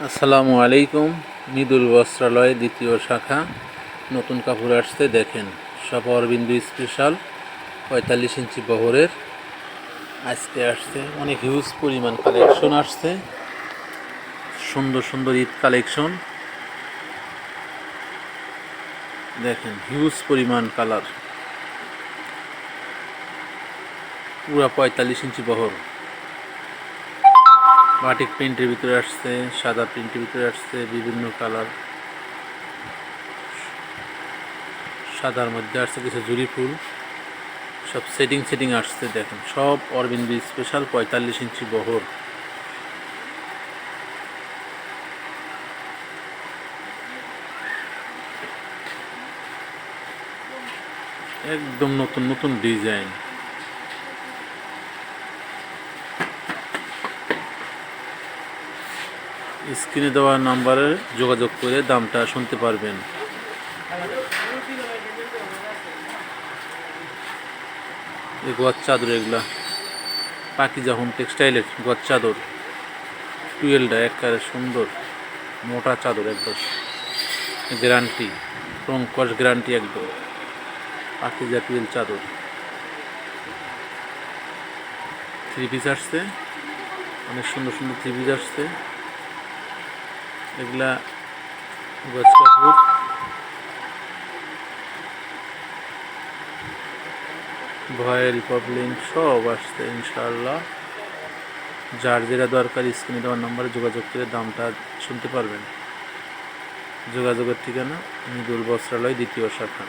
আসসালামু আলাইকুম। মৃদুল বস্ত্রালয় দ্বিতীয় শাখা নতুন কাপড় আসছে দেখেন, সব অরবিন্দু স্পেশাল 45 ইঞ্চি বহরের আজকে আসছে। অনেক হিউজ পরিমাণ কালেকশন আসছে, সুন্দর সুন্দর ঈদ কালেকশন দেখেন, হিউজ পরিমাণ কালার, পুরা 45 ইঞ্চি বহর। বাটিক প্রিন্টের ভিতরে আসছে, সাদা প্রিন্টের ভিতরে আসছে, বিভিন্ন কালার, সাদার মধ্যে আসছে কিছু জুড়ি ফুল, সব সেটিং আসছে দেখেন, সব অরবিন্দু স্পেশাল 45 ইঞ্চি বহর। একদম নতুন নতুন ডিজাইন। স্ক্রিনে দেওয়া নাম্বারে যোগাযোগ করে দামটা শুনতে পারবেন। এই গোয়ার চাদর, এগুলা পাকিজা হোম টেক্সটাইলের গোয়ার চাদর, টুয়েলটা একেবারে সুন্দর মোটা চাদর, একদম গ্যারান্টি, রং কস গ্যারান্টি, একদম পাকিজা টুয়েল চাদর। থ্রি পিস আসছে, অনেক সুন্দর সুন্দর থ্রি পিস আসছে। এগুলা গজ কাপড়, ভয়েল পপলিন সব আসছে ইনশাআল্লাহ। যার যেটা দরকার স্ক্রিনে দেওয়ার নাম্বারে যোগাযোগ করে দামটা শুনতে পারবেন। যোগাযোগের ঠিকানা মৃদুল বস্ত্রালয় দ্বিতীয় শাখা।